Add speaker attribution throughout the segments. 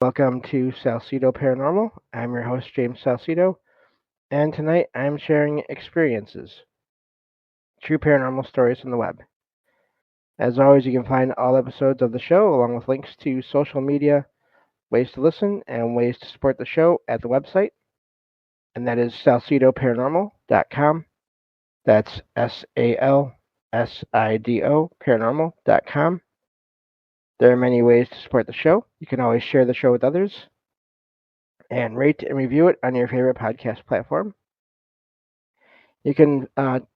Speaker 1: Welcome to Salsido Paranormal. I'm your host, James Salsido, and tonight I'm sharing experiences, true paranormal stories on the web. As always, you can find all episodes of the show along with links to social media, ways to listen, and ways to support the show at the website, and that is salsidoparanormal.com. That's SALSIDO paranormal.com. There are many ways to support the show. You can always share the show with others and rate and review it on your favorite podcast platform. You can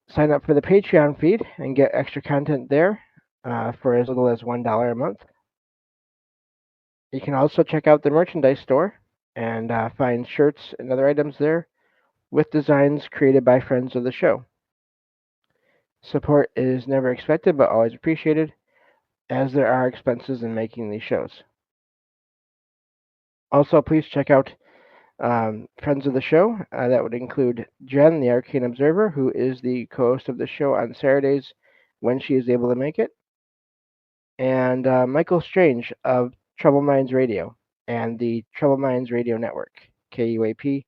Speaker 1: sign up for the Patreon feed and get extra content there for as little as $1 a month. You can also check out the merchandise store and find shirts and other items there with designs created by friends of the show. Support is never expected but always appreciated, as there are expenses in making these shows. Also, please check out friends of the show. That would include Jen, the Arcane Observer, who is the co-host of the show on Saturdays when she is able to make it, and Michael Strange of Trouble Minds Radio and the Trouble Minds Radio Network, KUAP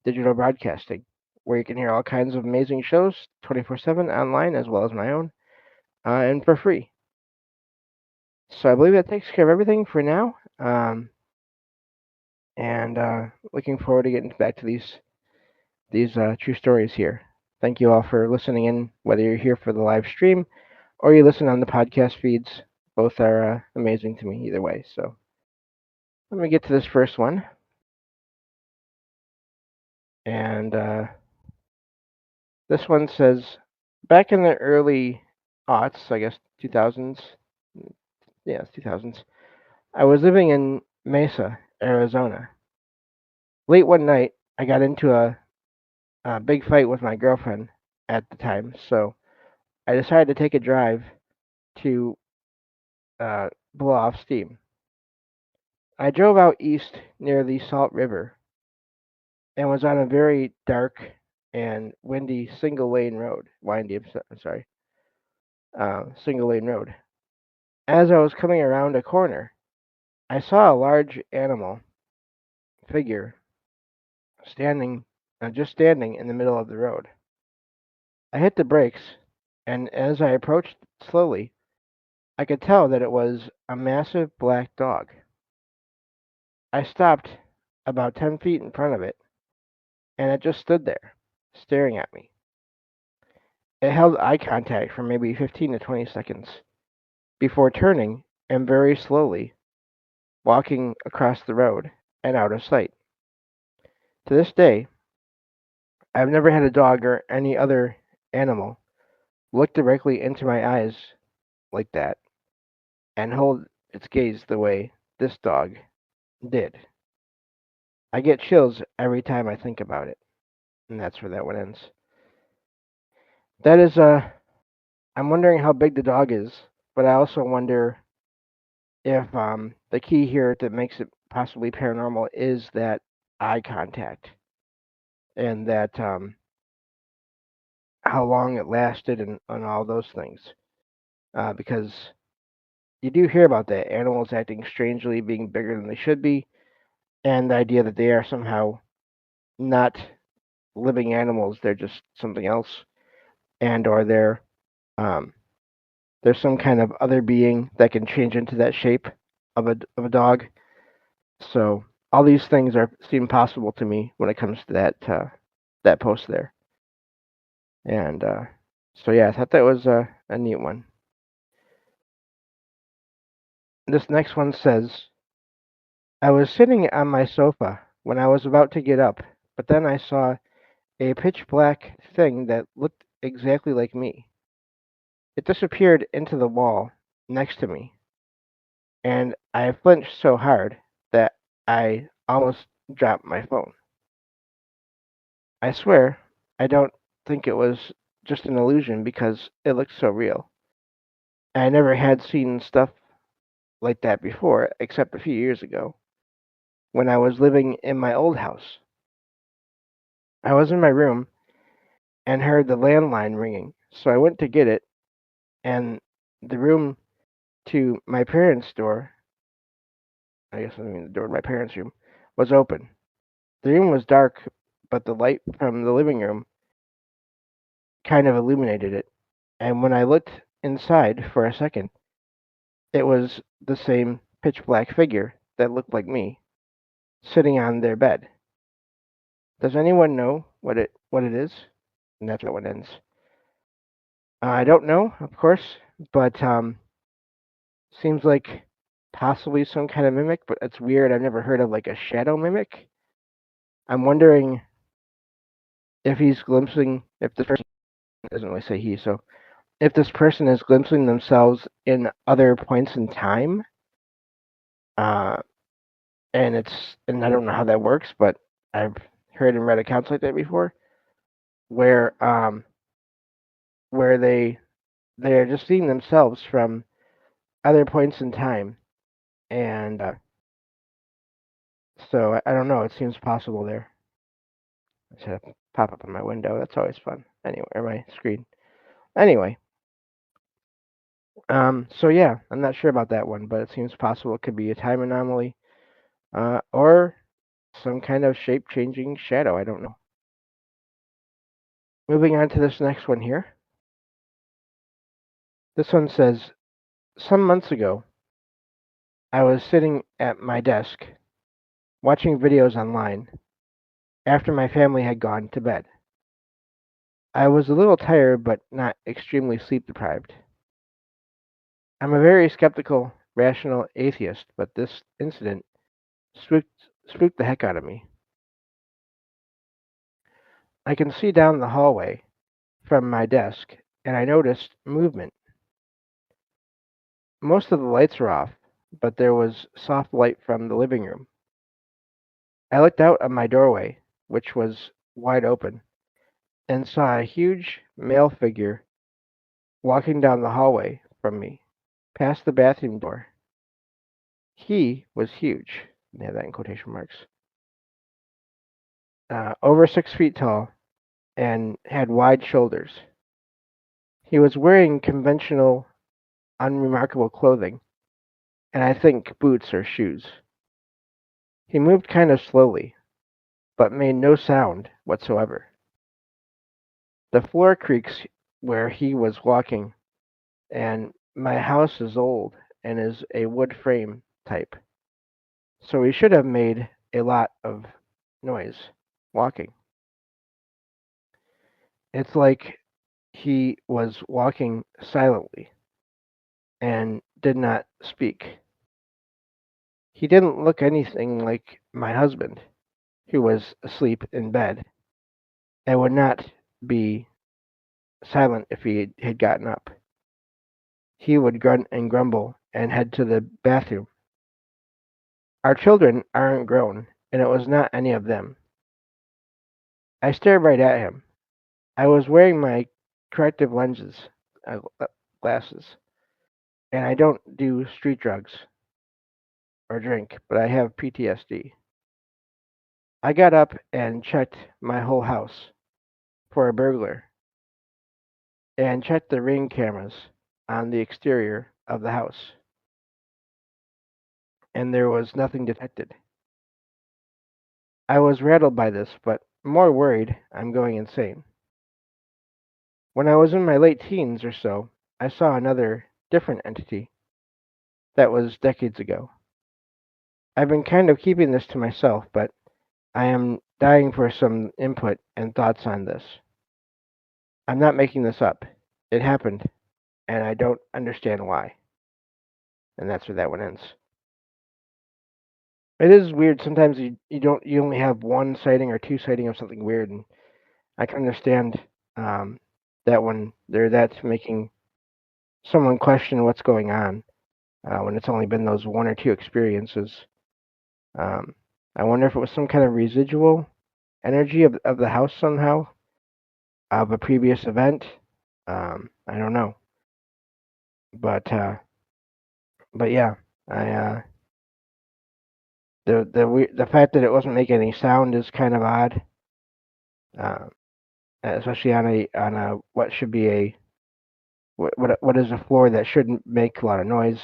Speaker 1: Digital Broadcasting, where you can hear all kinds of amazing shows 24/7 online as well as my own, and for free. So I believe that takes care of everything for now. And looking forward to getting back to these true stories here. Thank you all for listening in, whether you're here for the live stream or you listen on the podcast feeds. Both are amazing to me either way. So let me get to this first one. And this one says, back in the early aughts, I guess 2000s, yeah, 2000s, I was living in Mesa, Arizona. Late one night, I got into a big fight with my girlfriend at the time, so I decided to take a drive to blow off steam. I drove out east near the Salt River and was on a very dark and windy single lane road. Single lane road. As I was coming around a corner, I saw a large animal figure standing, just standing in the middle of the road. I hit the brakes, and as I approached slowly, I could tell that it was a massive black dog. I stopped about 10 feet in front of it, and it just stood there, staring at me. It held eye contact for maybe 15 to 20 seconds before turning and very slowly walking across the road and out of sight. To this day, I've never had a dog or any other animal look directly into my eyes like that and hold its gaze the way this dog did. I get chills every time I think about it, and that's where that one ends. That is I'm wondering how big the dog is, but I also wonder if the key here that makes it possibly paranormal is that eye contact and that how long it lasted and all those things. Because you do hear about that animals acting strangely, being bigger than they should be, and the idea that they are somehow not living animals; they're just something else, and or um, there's some kind of other being that can change into that shape of a dog. So all these things seem possible to me when it comes to that post there. And so yeah, I thought that was a neat one. This next one says, I was sitting on my sofa when I was about to get up, but then I saw a pitch black thing that looked exactly like me. It disappeared into the wall next to me, and I flinched so hard that I almost dropped my phone. I swear, I don't think it was just an illusion because it looked so real. I never had seen stuff like that before, except a few years ago when I was living in my old house. I was in my room and heard the landline ringing, so I went to get it, and the room to my parents' door I guess I mean the door to my parents' room, was open. The room was dark, but the light from the living room kind of illuminated it. And when I looked inside for a second, it was the same pitch black figure that looked like me, sitting on their bed. Does anyone know what it is? And that's how it ends. I don't know, of course, but seems like possibly some kind of mimic. But it's weird. I've never heard of like a shadow mimic. I'm wondering if he's glimpsing. If this person doesn't really say he, so if this person is glimpsing themselves in other points in time, uh, and I don't know how that works, but I've heard and read accounts like that before, where where they're just seeing themselves from other points in time, and so I don't know. It seems possible there. I just had a pop up on my window. That's always fun. Anyway, or my screen. Anyway, so yeah, I'm not sure about that one, but it seems possible it could be a time anomaly, or some kind of shape-changing shadow. I don't know. Moving on to this next one here. This one says, some months ago, I was sitting at my desk watching videos online after my family had gone to bed. I was a little tired, but not extremely sleep deprived. I'm a very skeptical, rational atheist, but this incident spooked the heck out of me. I can see down the hallway from my desk, and I noticed movement. Most of the lights were off, but there was soft light from the living room. I looked out of my doorway, which was wide open, and saw a huge male figure walking down the hallway from me, past the bathroom door. He was huge. They have that in quotation marks. Over 6 feet tall and had wide shoulders. He was wearing conventional, unremarkable clothing, and I think boots or shoes. He moved kind of slowly, but made no sound whatsoever. The floor creaks where he was walking, and my house is old and is a wood frame type, so he should have made a lot of noise walking. It's like he was walking silently and did not speak. He didn't look anything like my husband, who was asleep in bed and would not be silent if he had gotten up. He would grunt and grumble and head to the bathroom. Our children aren't grown, and it was not any of them. I stared right at him. I was wearing my corrective lenses, glasses, and I don't do street drugs or drink, but I have PTSD. I got up and checked my whole house for a burglar and checked the ring cameras on the exterior of the house, and there was nothing detected. I was rattled by this, but more worried I'm going insane. When I was in my late teens or so, I saw another, different entity that was decades ago. I've been kind of keeping this to myself, but I am dying for some input and thoughts on this. I'm not making this up. It happened, and I don't understand why. And that's where that one ends. It is weird. Sometimes you only have one sighting or two sighting of something weird, and I can understand that when that's making someone question what's going on when it's only been those one or two experiences. Um, I wonder if it was some kind of residual energy of the house somehow of a previous event. I don't know, but yeah, I the fact that it wasn't making any sound is kind of odd, uh, especially on a what should be a what is a floor that shouldn't make a lot of noise.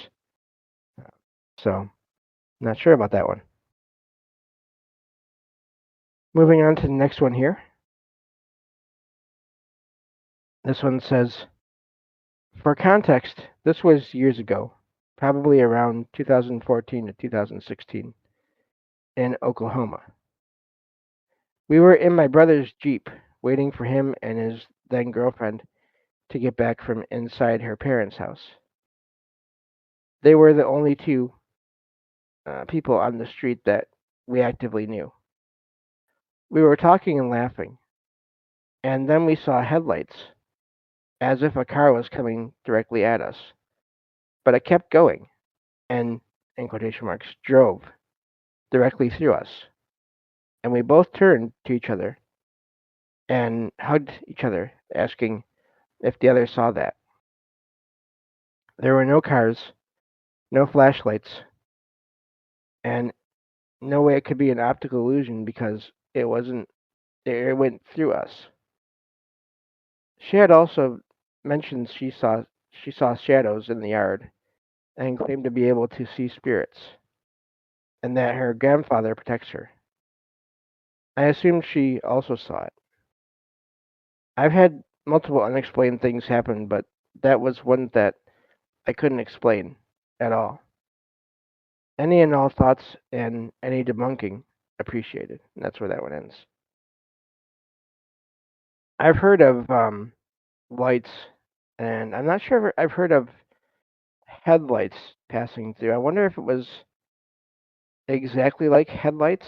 Speaker 1: So Not sure about that one. Moving on to the next one here. This one says, for context, this was years ago, probably around 2014 to 2016 in Oklahoma. We were in my brother's Jeep waiting for him and his then girlfriend to get back from inside her parents' house. They were the only two people on the street that we actively knew. We were talking and laughing, and then we saw headlights, as if a car was coming directly at us. But it kept going, and, in quotation marks, drove directly through us. And we both turned to each other and hugged each other, asking if the other saw that. There were no cars, no flashlights, and no way it could be an optical illusion because it wasn't. It went through us. She had also mentioned she saw shadows in the yard and claimed to be able to see spirits, and that her grandfather protects her. I assumed she also saw it. I've had multiple unexplained things happen, but that was one that I couldn't explain at all. Any and all thoughts and any debunking appreciated. And that's where that one ends. I've heard of lights, and I'm not sure if I've heard of headlights passing through. I wonder if it was exactly like headlights,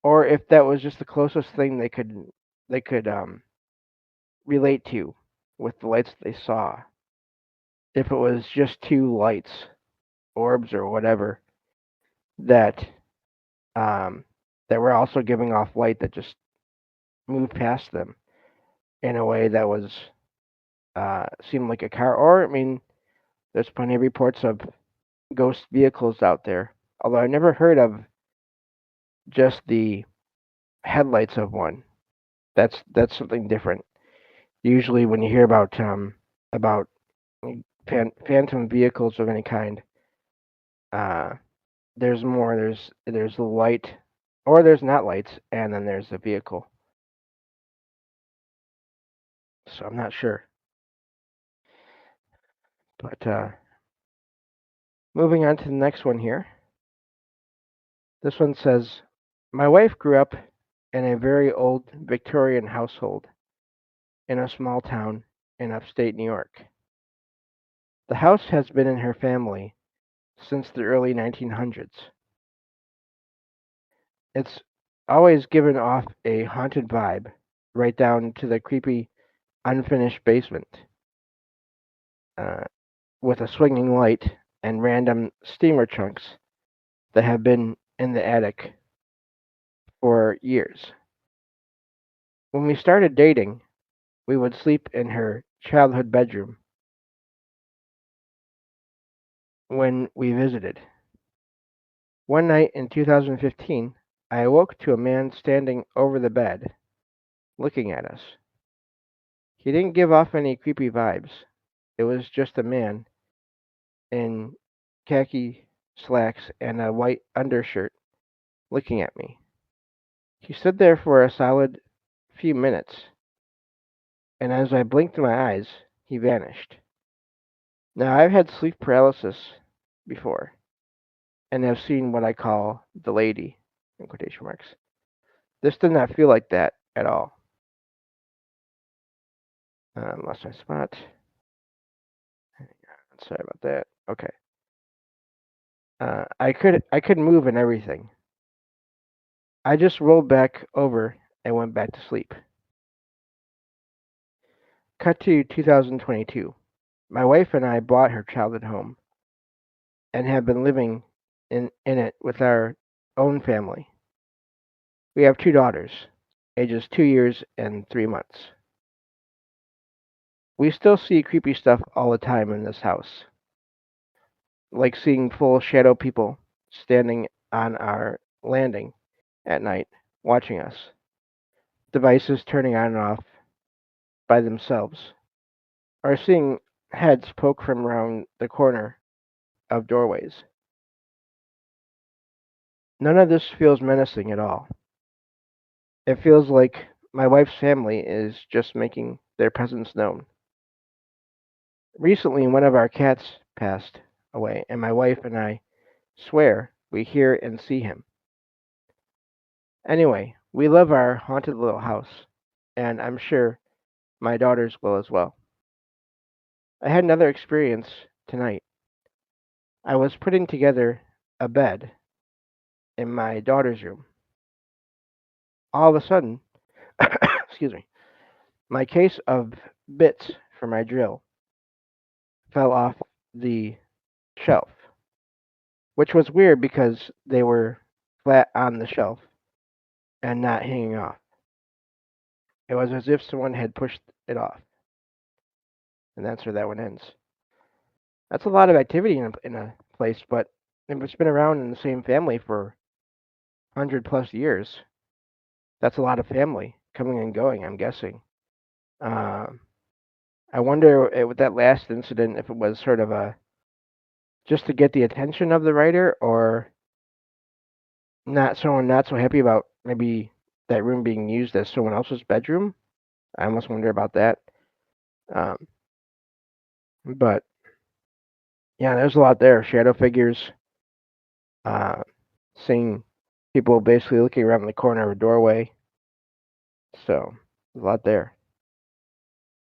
Speaker 1: or if that was just the closest thing they could relate to with the lights they saw. If it was just two lights, orbs or whatever that um, that were also giving off light that just moved past them in a way that was seemed like a car. Or I mean, there's plenty of reports of ghost vehicles out there. Although I never heard of just the headlights of one. That's something different. Usually, when you hear about phantom vehicles of any kind, uh, there's more. There's the light, or there's not lights, and then there's the vehicle. So I'm not sure. But moving on to the next one here. This one says, my wife grew up in a very old Victorian household in a small town in upstate New York. The house has been in her family since the early 1900s. It's always given off a haunted vibe, right down to the creepy, unfinished basement, uh, with a swinging light and random steamer trunks that have been in the attic for years. When we started dating, we would sleep in her childhood bedroom when we visited. One night in 2015, I awoke to a man standing over the bed, looking at us. He didn't give off any creepy vibes. It was just a man in khaki slacks and a white undershirt looking at me. He stood there for a solid few minutes, and as I blinked my eyes, he vanished. Now, I've had sleep paralysis before, and have seen what I call the lady, in quotation marks. This did not feel like that at all. Lost my spot. Sorry about that. Okay. I could move and everything. I just rolled back over and went back to sleep. Cut to 2022. My wife and I bought her childhood home and have been living in it with our own family. We have two daughters, ages 2 years and 3 months. We still see creepy stuff all the time in this house, like seeing full shadow people standing on our landing at night watching us, devices turning on and off by themselves, or seeing heads poke from around the corner of doorways. None of this feels menacing at all. It feels like my wife's family is just making their presence known. Recently, one of our cats passed away, and my wife and I swear we hear and see him. Anyway, we love our haunted little house, and I'm sure my daughters will as well. I had another experience tonight. I was putting together a bed in my daughter's room. All of a sudden, excuse me, my case of bits for my drill fell off the shelf, which was weird because they were flat on the shelf and not hanging off. It was as if someone had pushed it off, and that's where that one ends. That's a lot of activity in a place, but if it's been around in the same family for 100 plus years, that's a lot of family coming and going, I'm guessing. Uh, I wonder with that last incident if it was sort of a just to get the attention of the writer, or not someone not so happy about maybe that room being used as someone else's bedroom. I almost wonder about that. Um, but yeah, there's a lot there. Shadow figures, uh, seeing people basically looking around the corner of a doorway. So a lot there,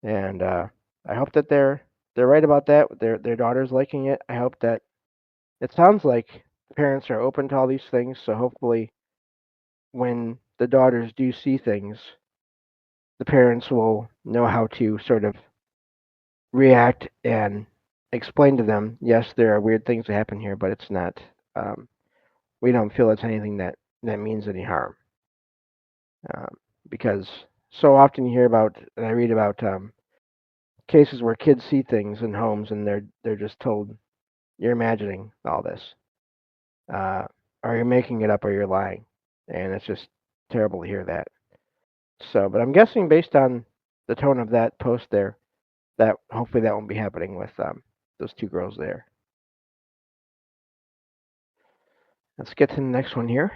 Speaker 1: and I hope that they're right about that. Their daughter's liking it. I hope that it sounds like the parents are open to all these things. So hopefully, when the daughters do see things, the parents will know how to sort of react and explain to them. Yes, there are weird things that happen here, but it's not. Um, we don't feel it's anything that means any harm, um, because so often you hear about and I read about cases where kids see things in homes and they're just told you're imagining all this, uh, or you're making it up, or you're lying, and it's just terrible to hear that. So, but I'm guessing based on the tone of that post there, that hopefully that won't be happening with those two girls there. Let's get to the next one here.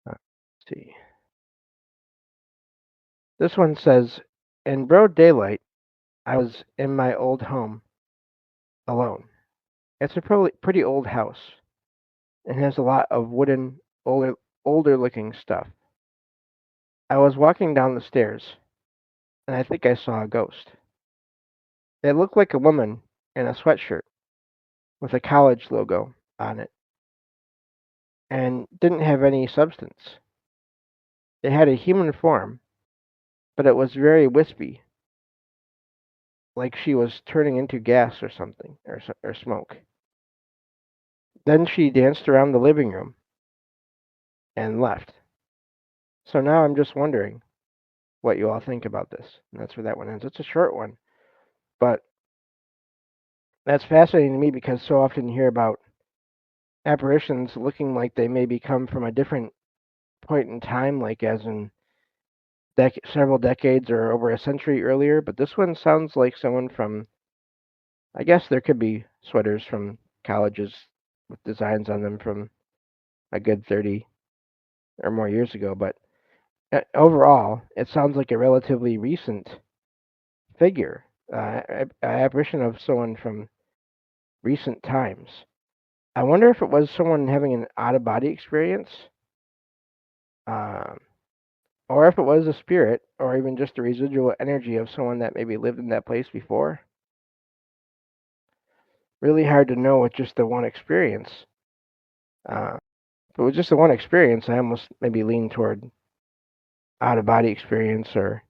Speaker 1: Let's see. This one says, in broad daylight, I was in my old home alone. It's a pretty old house and has a lot of wooden, older looking stuff. I was walking down the stairs and I think I saw a ghost. It looked like a woman in a sweatshirt with a college logo on it and didn't have any substance. It had a human form, but it was very wispy, like she was turning into gas or something, or smoke. Then she danced around the living room and left. So now I'm just wondering what you all think about this. And that's where that one ends. It's a short one, but that's fascinating to me because so often you hear about apparitions looking like they maybe come from a different point in time, like as in several decades or over a century earlier. But this one sounds like someone from, I guess there could be sweaters from colleges with designs on them from a good 30 or more years ago. But overall, it sounds like a relatively recent figure, apparition of someone from recent times. I wonder if it was someone having an out of body experience, um, or if it was a spirit, or even just a residual energy of someone that maybe lived in that place before. Really hard to know with just the one experience. If it was just the one experience, I almost maybe lean toward out of body experience or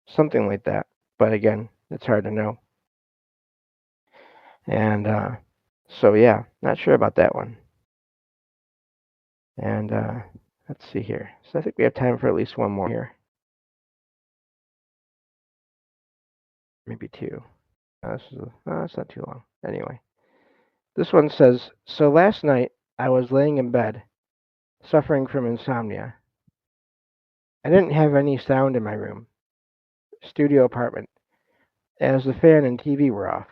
Speaker 1: something like that. But again, it's hard to know. And so, yeah, not sure about that one. And let's see here. So I think we have time for at least one more here. Maybe two. It's not too long. Anyway, this one says, so last night I was laying in bed, suffering from insomnia. I didn't have any sound in my room, studio apartment, as the fan and TV were off.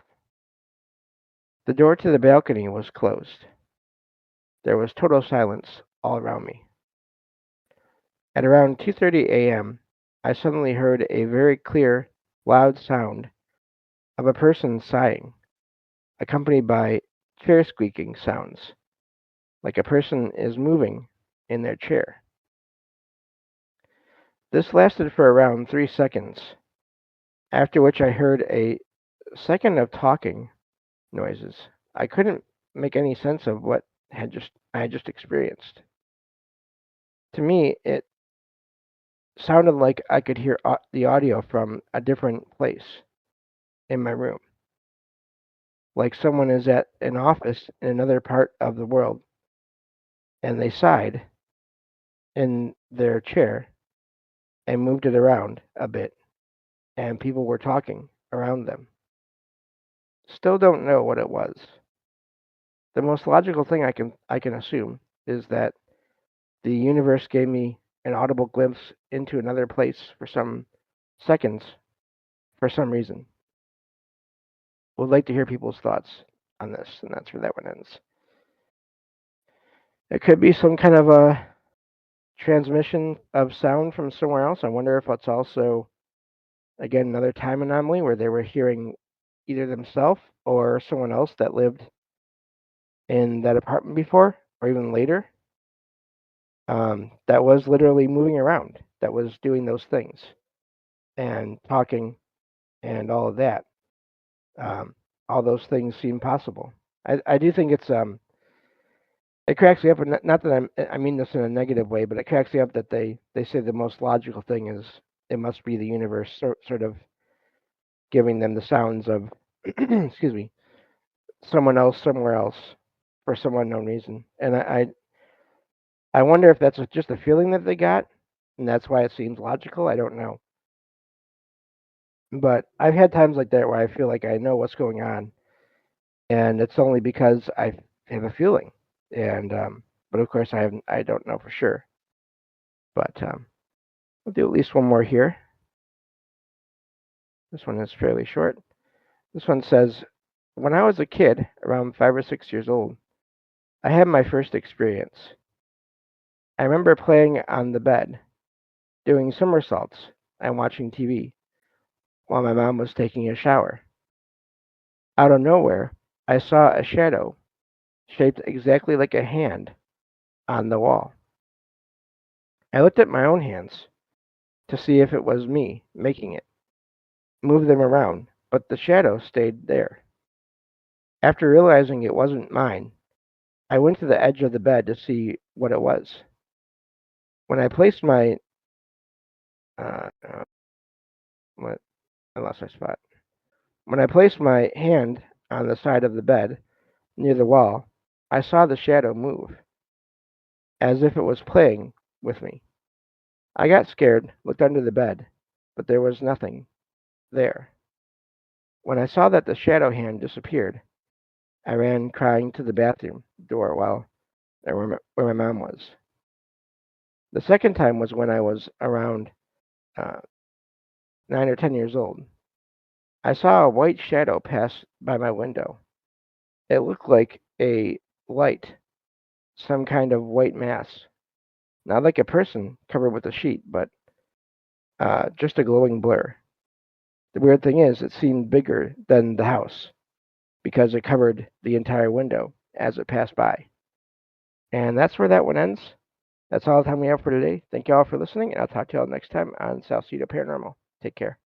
Speaker 1: The door to the balcony was closed. There was total silence all around me. At around 2:30 a.m., I suddenly heard a very clear, loud sound of a person sighing, accompanied by chair squeaking sounds, like a person is moving in their chair. This lasted for around 3 seconds, after which I heard a second of talking noises. I couldn't make any sense of what I had just experienced. To me, it sounded like I could hear the audio from a different place in my room, like someone is at an office in another part of the world and they sighed in their chair and moved it around a bit, and people were talking around them. Still don't know what it was. The most logical thing I can assume is that the universe gave me an audible glimpse into another place for some seconds for some reason. Would like to hear people's thoughts on this, and that's where that one ends. It could be some kind of a transmission of sound from somewhere else. I wonder if it's also, again, another time anomaly where they were hearing either themselves or someone else that lived in that apartment before, or even later, that was literally moving around, that was doing those things and talking and all of that. All those things seem possible. I do think it cracks me up, and not that I mean this in a negative way, but it cracks me up that they say the most logical thing is it must be the universe sort of giving them the sounds of excuse me, someone else somewhere else for some unknown reason. And I wonder if that's just a feeling that they got, and that's why it seems logical. I don't know. But I've had times like that where I feel like I know what's going on, and it's only because I have a feeling. And but of course I don't know for sure. But we'll do at least one more here. This one is fairly short. This one says, when I was a kid, around 5 or 6 years old, I had my first experience. I remember playing on the bed, doing somersaults, and watching TV while my mom was taking a shower. Out of nowhere, I saw a shadow shaped exactly like a hand on the wall. I looked at my own hands to see if it was me making it, moved them around, but the shadow stayed there. After realizing it wasn't mine, I went to the edge of the bed to see what it was. When I placed my uh, uh, what I lost my spot. When I placed my hand on the side of the bed near the wall, I saw the shadow move, as if it was playing with me. I got scared, looked under the bed, but there was nothing there. When I saw that the shadow hand disappeared, I ran crying to the bathroom door where my mom was. The second time was when I was around uh, 9 or 10 years old. I saw a white shadow pass by my window. It looked like a light, some kind of white mass, not like a person covered with a sheet, but just a glowing blur. The weird thing is, it seemed bigger than the house because it covered the entire window as it passed by. And that's where that one ends. That's all the time we have for today. Thank you all for listening, and I'll talk to you all next time on Salsido Paranormal. Take care.